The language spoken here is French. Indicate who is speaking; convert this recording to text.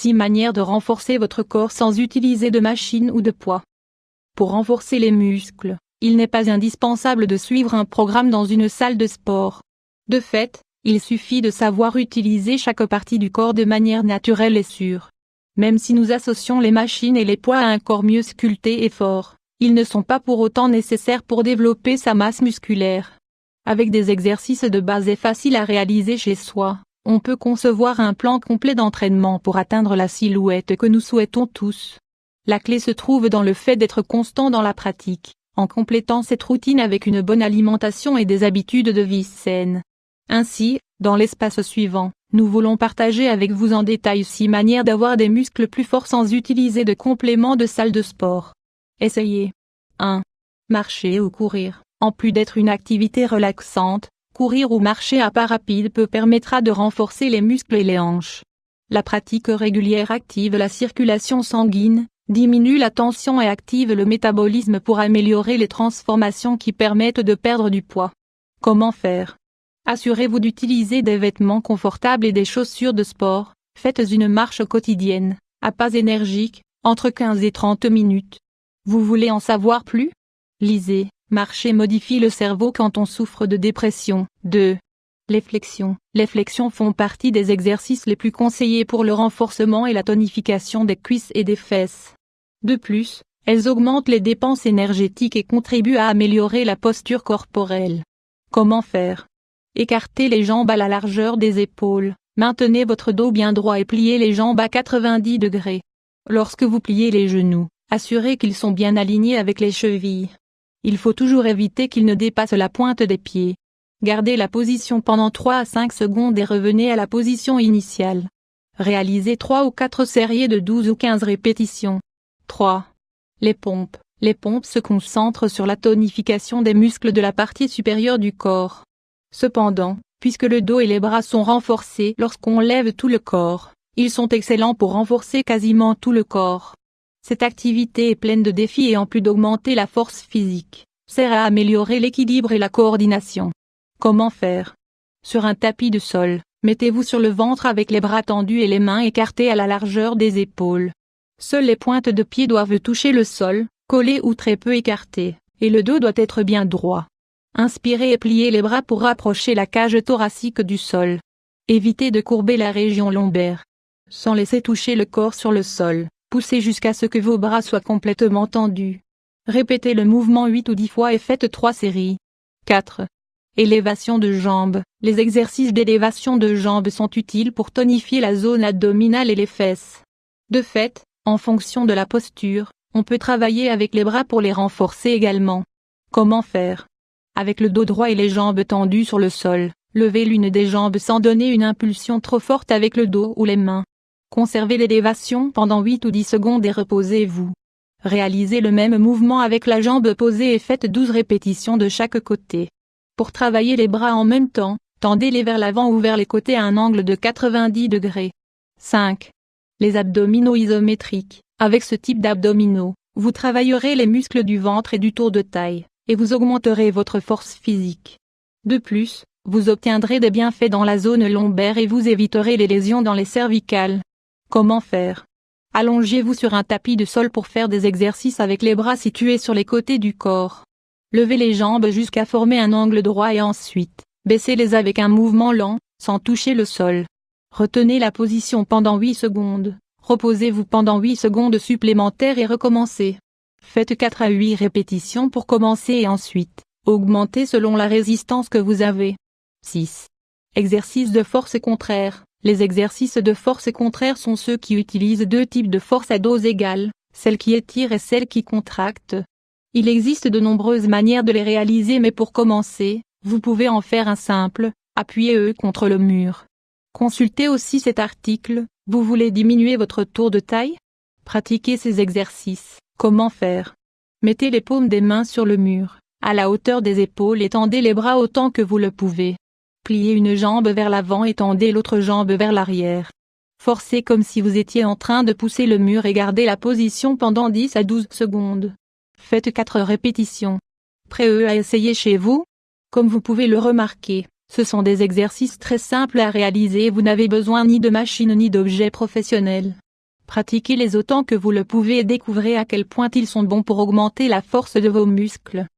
Speaker 1: 6 manières de renforcer votre corps sans utiliser de machine ou de poids. Pour renforcer les muscles, il n'est pas indispensable de suivre un programme dans une salle de sport. De fait, il suffit de savoir utiliser chaque partie du corps de manière naturelle et sûre. Même si nous associons les machines et les poids à un corps mieux sculpté et fort, ils ne sont pas pour autant nécessaires pour développer sa masse musculaire. Avec des exercices de base et faciles à réaliser chez soi, on peut concevoir un plan complet d'entraînement pour atteindre la silhouette que nous souhaitons tous. La clé se trouve dans le fait d'être constant dans la pratique, en complétant cette routine avec une bonne alimentation et des habitudes de vie saines. Ainsi, dans l'espace suivant, nous voulons partager avec vous en détail 6 manières d'avoir des muscles plus forts sans utiliser de compléments de salle de sport. Essayez. 1. Marcher ou courir. En plus d'être une activité relaxante, courir ou marcher à pas rapide permettra de renforcer les muscles et les hanches. La pratique régulière active la circulation sanguine, diminue la tension et active le métabolisme pour améliorer les transformations qui permettent de perdre du poids. Comment faire? Assurez-vous d'utiliser des vêtements confortables et des chaussures de sport. Faites une marche quotidienne, à pas énergiques, entre 15 et 30 minutes. Vous voulez en savoir plus? Lisez. Marcher modifie le cerveau quand on souffre de dépression. 2. Les flexions. Les flexions font partie des exercices les plus conseillés pour le renforcement et la tonification des cuisses et des fesses. De plus, elles augmentent les dépenses énergétiques et contribuent à améliorer la posture corporelle. Comment faire? Écartez les jambes à la largeur des épaules, maintenez votre dos bien droit et pliez les jambes à 90 degrés. Lorsque vous pliez les genoux, assurez qu'ils sont bien alignés avec les chevilles. Il faut toujours éviter qu'ils ne dépassent la pointe des pieds. Gardez la position pendant 3 à 5 secondes et revenez à la position initiale. Réalisez 3 ou 4 séries de 12 ou 15 répétitions. 3. Les pompes. Les pompes se concentrent sur la tonification des muscles de la partie supérieure du corps. Cependant, puisque le dos et les bras sont renforcés lorsqu'on lève tout le corps, ils sont excellents pour renforcer quasiment tout le corps. Cette activité est pleine de défis et en plus d'augmenter la force physique, sert à améliorer l'équilibre et la coordination. Comment faire? Sur un tapis de sol, mettez-vous sur le ventre avec les bras tendus et les mains écartées à la largeur des épaules. Seules les pointes de pied doivent toucher le sol, collées ou très peu écartées, et le dos doit être bien droit. Inspirez et pliez les bras pour rapprocher la cage thoracique du sol. Évitez de courber la région lombaire. Sans laisser toucher le corps sur le sol, poussez jusqu'à ce que vos bras soient complètement tendus. Répétez le mouvement 8 ou 10 fois et faites 3 séries. 4. Élévation de jambes. Les exercices d'élévation de jambes sont utiles pour tonifier la zone abdominale et les fesses. De fait, en fonction de la posture, on peut travailler avec les bras pour les renforcer également. Comment faire? Avec le dos droit et les jambes tendues sur le sol, levez l'une des jambes sans donner une impulsion trop forte avec le dos ou les mains. Conservez l'élévation pendant 8 ou 10 secondes et reposez-vous. Réalisez le même mouvement avec la jambe posée et faites 12 répétitions de chaque côté. Pour travailler les bras en même temps, tendez-les vers l'avant ou vers les côtés à un angle de 90 degrés. 5. Les abdominaux isométriques. Avec ce type d'abdominaux, vous travaillerez les muscles du ventre et du tour de taille, et vous augmenterez votre force physique. De plus, vous obtiendrez des bienfaits dans la zone lombaire et vous éviterez les lésions dans les cervicales. Comment faire? Allongez-vous sur un tapis de sol pour faire des exercices avec les bras situés sur les côtés du corps. Levez les jambes jusqu'à former un angle droit et ensuite, baissez-les avec un mouvement lent, sans toucher le sol. Retenez la position pendant 8 secondes, reposez-vous pendant 8 secondes supplémentaires et recommencez. Faites 4 à 8 répétitions pour commencer et ensuite, augmentez selon la résistance que vous avez. 6. Exercices de force contraire. Les exercices de force contraire sont ceux qui utilisent 2 types de force à dose égale, celle qui étire et celle qui contracte. Il existe de nombreuses manières de les réaliser mais pour commencer, vous pouvez en faire un simple, appuyez-le contre le mur. Consultez aussi cet article, vous voulez diminuer votre tour de taille? Pratiquez ces exercices. Comment faire? Mettez les paumes des mains sur le mur, à la hauteur des épaules et tendez les bras autant que vous le pouvez. Pliez une jambe vers l'avant et tendez l'autre jambe vers l'arrière. Forcez comme si vous étiez en train de pousser le mur et gardez la position pendant 10 à 12 secondes. Faites 4 répétitions. Prêt à essayer chez vous? Comme vous pouvez le remarquer, ce sont des exercices très simples à réaliser et vous n'avez besoin ni de machine ni d'objets professionnels. Pratiquez-les autant que vous le pouvez et découvrez à quel point ils sont bons pour augmenter la force de vos muscles.